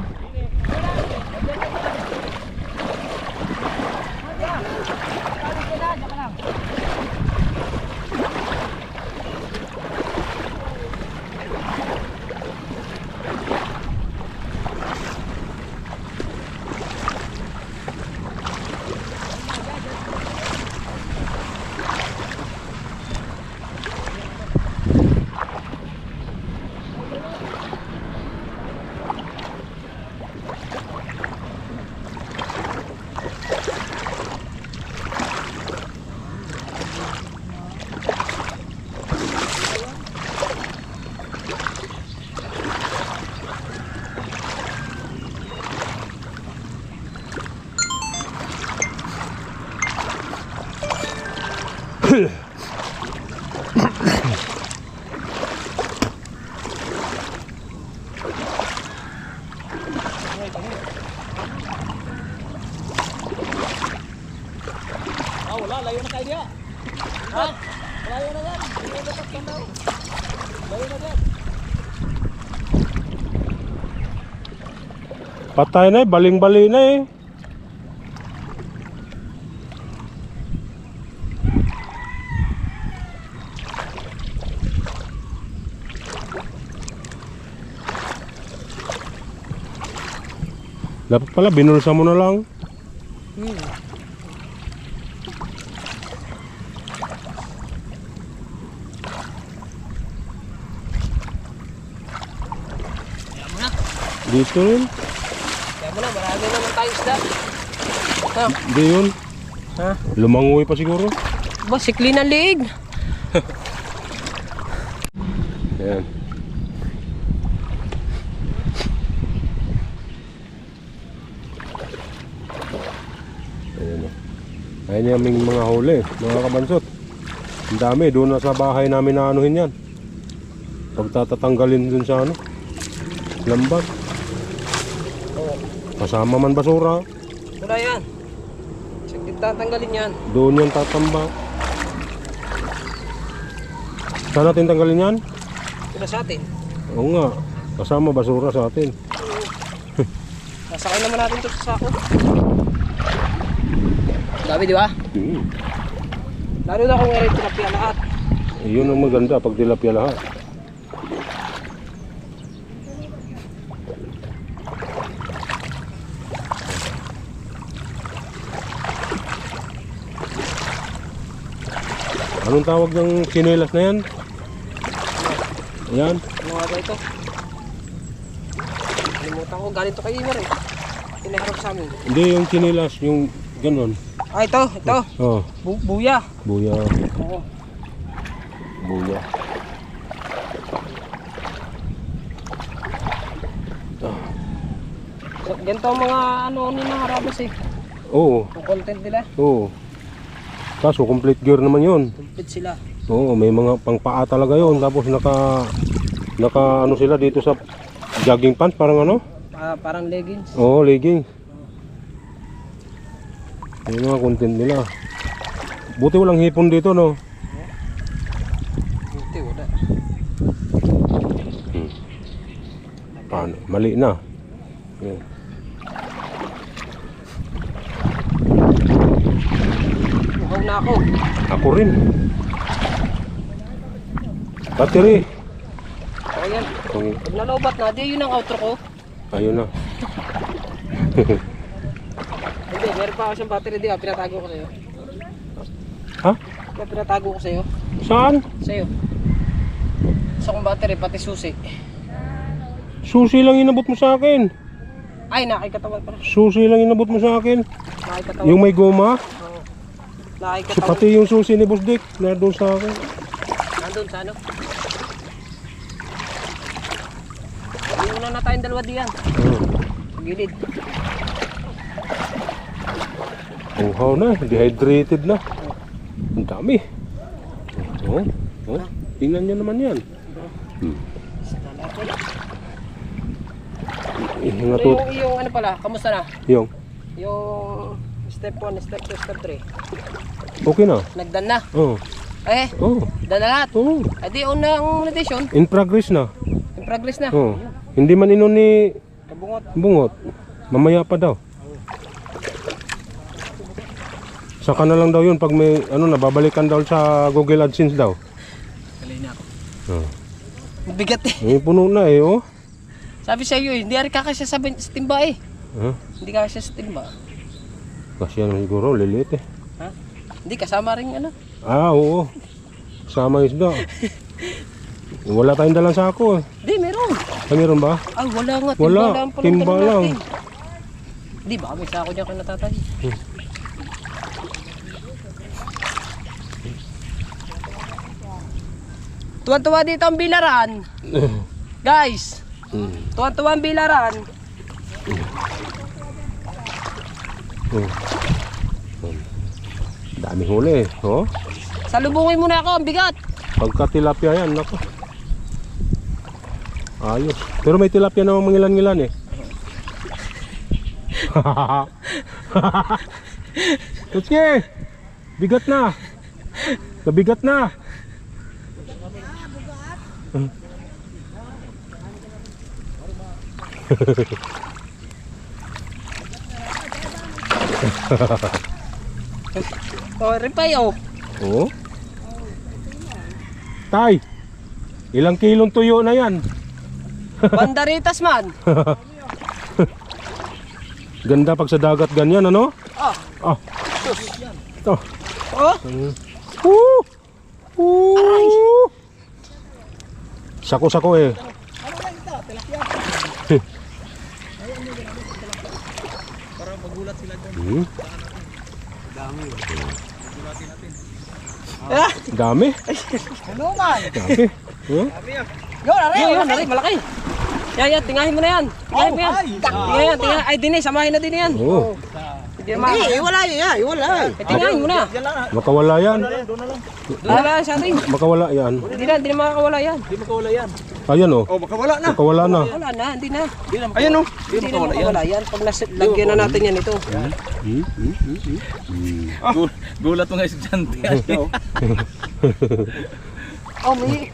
Wala, layo na kayo diya. Ha? Layo na yan. Layo na takpan daw. Layo na yan. Patay na eh, baling-bali na eh. Dapat pala binulsa mo na lang. Dito rin. Kaya mo na, marami naman tayong isda. Hindi yun. Ha? Lumangoy pa siguro. Ba, sikli ng liig. Ayan. Ayan o. Ayan yung aming mga huli, mga kabansot. Ang dami, doon na sa bahay namin na anuhin yan. Pagtatatanggalin dun sa ano, lambat. Kasama man basura. Wala yan. Sige, tatanggalin yan. Doon yan tatamba. Saan natin tanggalin yan? Ito sa atin. Oo nga, kasama basura sa atin. Nasakay naman natin ito sa sako. Sabi, di ba? Lalo na kung ngayon tilapia lahat. Yun ang maganda pag tilapia lahat. Anong tawag ng sinelas na yan? Ayan. Ano nga ba ito? Kalimutan ko, galing to kay Imer eh. Tinaharap sa amin. Hindi yung sinelas, yung ganon. Ah, ito. Oh, Buya. buya. Oo. Buya. So, ganito ang mga ano ni mga harabas eh. Oo, Ang content nila. oo. Kaso complete gear naman yun. Complete sila. Oo, may mga pangpaa talaga yun. Tapos naka ano sila dito sa jogging pants, parang ano? Parang leggings. Oo, leggings. Yung mga content nila. Buti walang hipon dito, no? Buti, wala. Paano? Mali na. Yan. Uhaw na ako. Ako rin. Battery. O yan. Okay. Pag nalobat na, di yun ang outro ko. Ayun na. Hindi, meron pa ako siyang battery di. Pinatago ko sa'yo. Ha? Pinatago ko sa'yo. Saan? Sa'yo. Sa kong battery, pati susi. Susi lang inabot mo sa akin. Ay, nakikatawan pa. Susi lang inabot mo sa akin. Nakikatawan. Yung may goma. Nakikatawan. Pati yung susi ni Boss Dick na doon sa akin. Nandun sa ano? Hindi na na tayong dalawa diyan. Gilid. Uhaw na, dehydrated na. Ang dami. Oh, oh. Tingnan nyo naman yan. Pero yung ano pala, kamusta na? Yung, Yung step 1, step 2, step 3. okay na. Nagdan na. Oh. Oh, dala lahat. oh. Ay di una ang meditation. In progress na. In progress na. Oh. Hindi man inon ni bungot. Mamaya pa daw. Saka na lang daw yun pag may ano nababalikan daw sa Google AdSense daw. Kalay na ako. Oh. Bigat eh. May puno na eh, oh. Sabi sa iyo, hindi ari kakasya sa timba eh. Huh? Hindi kakasya sa timba. Kasi yan siguro, liliit eh. Ha? Hindi kasama rin ano. Ah, oo. Sama isda. Wala tayong dalang sako eh. Hindi, meron. Ah, meron ba? Ay, wala nga. Wala, Timba lang pala timba dala lang. natin. Hindi, baka may sako dyan ka natatay. Tuwan-tuwa dito ang bilaran. Guys, tuwan-tuwa ang bilaran. Oh. Dami huli eh. Oh. Salubungin mo na ako, ang bigat. Pagka tilapia yan, nako. Ayos. Pero may tilapia namang mangilan-ngilan eh. Tutske! Bigat na! Nabigat na! Oh, ripay oh. Oo. Tay! Ilang kilong tuyo na yan? Bandaritas man. Ganda pag sa dagat ganyan, ano? Oh. Ah. Ito. Oh. Aray! Sako-sako eh. Para magulat sila dyan. Ah, Dami. Ano man? Dami. Huh? yun, malaki. Yan, tingahin mo na yan. Tingahin mo yan. Tingahin yan, tingahin. Ay, Dini, samahin na din yan. Oo. Hindi naman. Iwala yan, iwala. Tingahin mo na. Makawala yan. Wala sa atin. Makawala yan. Hindi na makakawala yan. Hindi makawala yan. Ayan oh. Oh, makawala na. Makawala na. Wala na, hindi na. Ayan oh. Hindi na makakawala yan. Pag lagyan na natin yan ito. Gulat mga estudyante. Oh, may...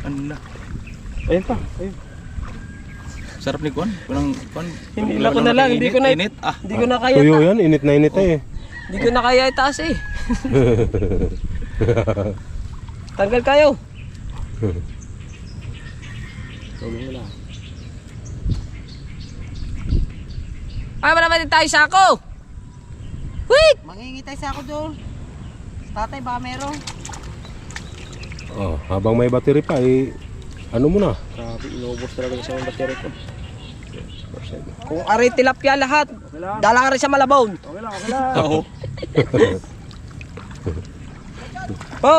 Ano na? Ayun pa. Ayun. Sarap ni Kwan. Kwan. Hindi na ko na lang, hindi ko na- Init. Ah. Hindi ko na kaya. Tuyo yan. Init na init eh. Hindi ko na kaya itaas eh. Tanggal kayo. Ay, wala ba tayo sako? Wait! Mangingitay sa ako doon. Tatay, baka meron. Oh, habang may battery pa eh, ano mo na? Grabe, inubos talaga sa mga battery ko. Kung aray tilapia lahat, dala ka rin sa Malabon. Oo. Po!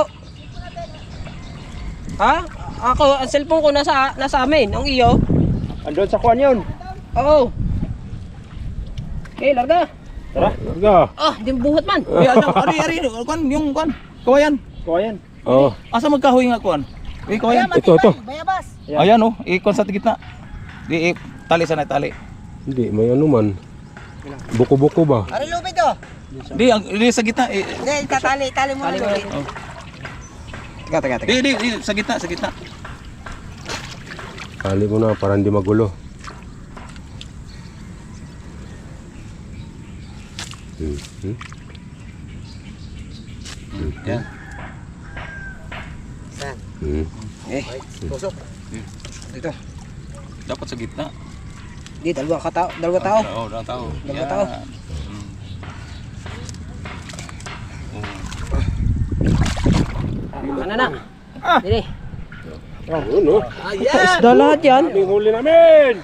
Ha? Ako, ang cellphone ko nasa amin. Ang iyo? Andun sa kuwan yun. Oo. Okay, larga. Larga. Ah, hindi buhat man. Ari. Kwan, yung Kwan. Kawayan. Kuwan. Oh, Asa magkahoy nga Kwan? Kawayan. ito. Bayabas. Ayan oh. Ikon sa gitna. Di tali sana tali. Hindi, may ano man. Buko-buko ba? Ari lubid oh. Di sa gitna. Hindi, tali mo na lubid. Teka. Di sa gitna. Kali mo na para hindi magulo. Yan. Tusok. Dito. Dapat sa gitna. Di, dalawa tao. Oo, dalawang tao. Dalawa tao. Ano na? Dini. Oh, no. Isda lahat yan. Aming huli namin!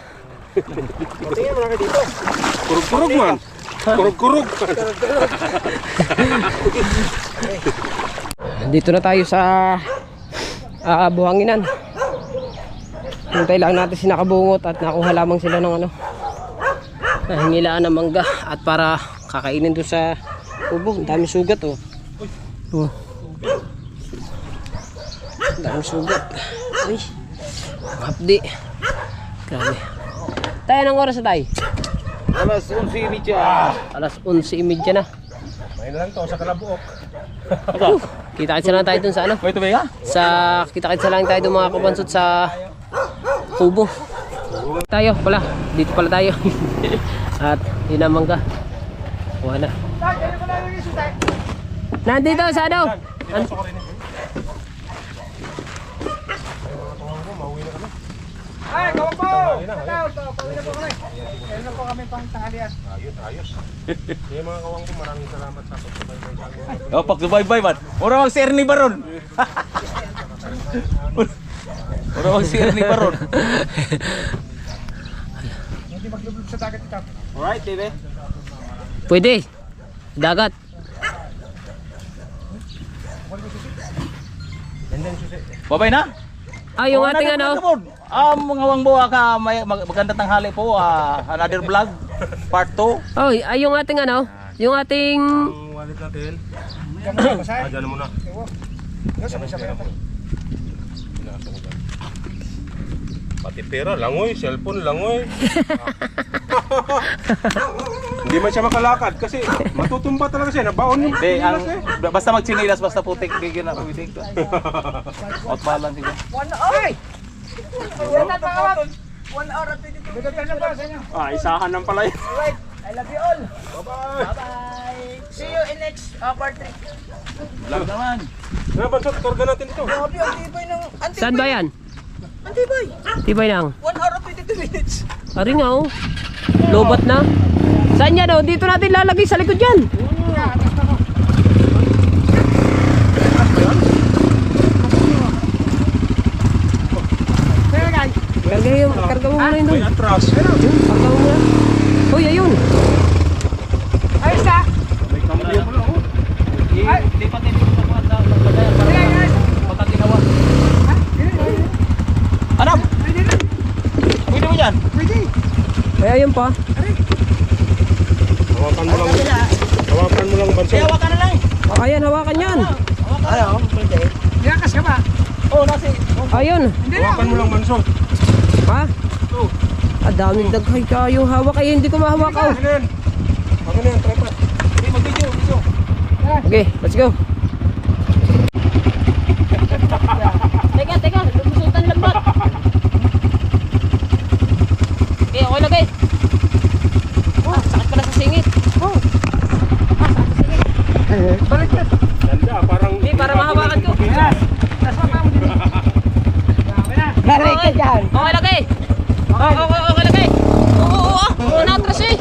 Kurug-kurug man. Kurug-kurug. Dito na tayo sa buhanginan. Hintay lang natin si nakabungot at nakuha lamang sila ng ano, hingilaan ng mangga at para kakainin doon sa ubo. Ang daming sugat oh. Oh. Ang daming sugat. Uy. Hapdi. Grabe. Tayo ng oras na tayo. Alas 11:30. Alas 11:30 na. May na lang to sa Kalabuok. Kita-kitsa lang tayo dun sa ano. May tubig ha? Sa kita-kitsa lang tayo dun mga kabansot sa kubo. Tayo pala. Dito pala tayo. At yun ang mangga. Kuha na. Nandito sa ano? Ay, kawan po! Pauwi na po kami. Meron na po kami pang tanghalian. Ayos. Yung mga kawang ko, maraming salamat sa pagsubaybay sa akin. Oh, pagsubaybay man. Ora mag share ni Baron. Ora mag share ni Baron. Hindi maglublob sa dagat ito. Alright, baby. Pwede. Dagat. Babay na. Yung ating ano. Mga wangbo ka maganda tanghali po. Another vlog part 2. Yung ating ano. Yung ating Ang wallet natin, dyan muna. Sabay-sabay ako. Pinasok ko dyan. Pati pera, langoy, cellphone, langoy. Hindi man siya makalakad kasi matutumba talaga siya. Nabaon yung Hindi, pilas eh. basta magsinilas, basta putik, bigyan na putik. Out balance siya. 1 hour! Wala pa kawan! 1 hour at 22 minutes. Bigyan na ba sa inyo? Isahan ng pala yun. Alright, I love you all. Bye-bye. Bye-bye. See you in next part 3. Vlog naman. Bansot, karga natin ito. Grabe, ang tibay ng... saan ba yan? Ang tibay! Tibay lang. 1 hour at 22 minutes. Ari nga oh. Lobat na. Saan yan oh? Dito natin lalagay sa likod yan. Karga mo muna yun doon. May atras. Karga mo muna. Uy, ayun. Ayos na! May kamay pala oh. Lipat din dito sa lagayan para pagkakinawa. Anam! Pwede mo yan? Ay, ayun pa. Hawakan mo lang. Hawakan mo lang Bansot. Kaya ka na lang. Ayan, hawakan yan. Nilakas ka ba? Oh, nasi. Ayun. Hawakan mo lang Bansot. Ha? Daming daghay kayo. Hawak ay hindi ko mahawak oh. Akin na yan. Akin na yan, tripod. Hindi, mag-video. Okay, let's go. Teka, lumusutan lang ba? Okay, okay lagay. Sakit pala sa singit. Balik na. Ganda, parang... Hindi, para mahawakan ko. Tapos mapa mo din. Grabe na. Okay lagay. Okay lagay. Oo, natras eh.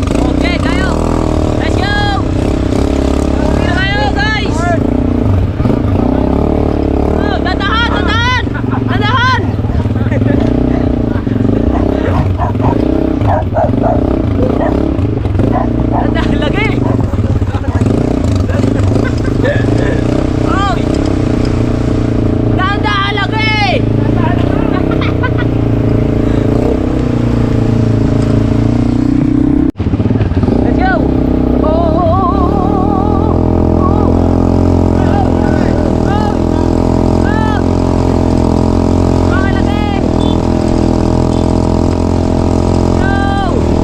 Okay, tayo. Let's go. Dito kayo, guys. Dandahan. Dandahan lagi. Oh. Dandahan lagi. Let's go! Okay, lagi! Go!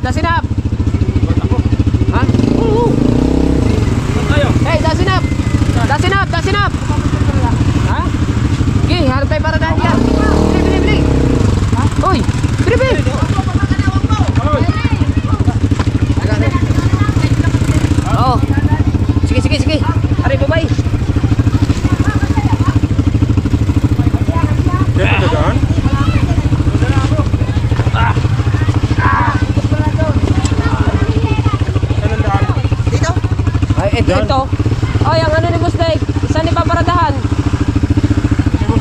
Dasin up. Ha? Oo. Hey, dasin up. Dasin up, dasin up. Ha? Okay, harap tayo para dahil yan. Bili. Uy, bili. Oo. Sige. Aray, bye. Ay, ito. Ay, ang ano ni Boss Dave? Saan ni paparadahan?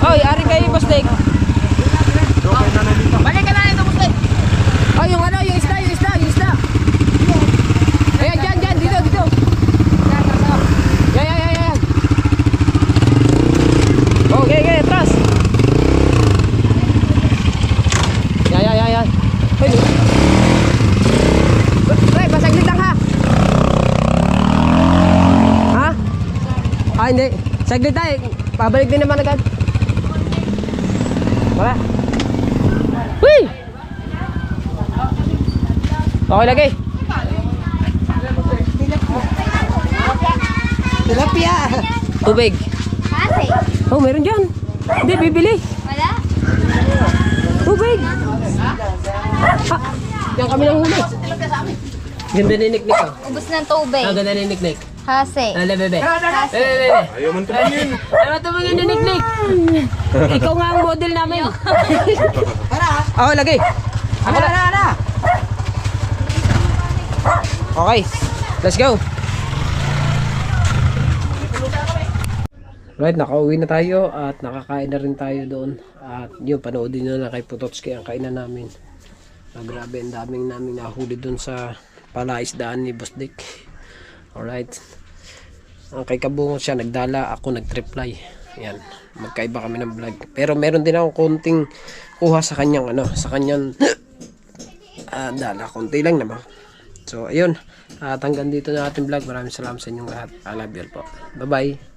Ay, ari kayo Boss Dave. Balik ka na ito, Muslim. Ay, yung ano, yung isda. Ayan, dyan, dito. Yan. Okay, atras. Yan. Pre, pasaglit lang ha. Ha? Ah, hindi. Saglit tayo. Pabalik din naman agad. Wala. Huy! Okay lagi. Tilapia. Tubig. Kasi, Oh, meron dyan. Hindi, bibili. wala. Tubig. Ha? Yan kami ng huli. Ganda ni Nick. Ubus ng tubig. Ganda ni Nick. Kasi. Bebe. Kasi. Ayaw man tumingin. Ano tumingin ni Nick? Ikaw nga ang model namin. Oh, lagi. Ako na. Okay. Let's go. Right, nakauwi na tayo at nakakain na rin tayo doon. At yun, panoodin nyo na kay Putotski ang kainan namin. Grabe, ang daming namin nahuli doon sa palaisdaan ni Boss Dick. Alright. Ang kay Kabungo siya nagdala, ako nag-reply. Yan, magkaiba kami ng vlog. Pero meron din ako konting kuha sa kanyang dala, konti lang naman. So ayun, hanggang dito na ating vlog. Maraming salamat sa inyong lahat. I love you all po. Bye bye.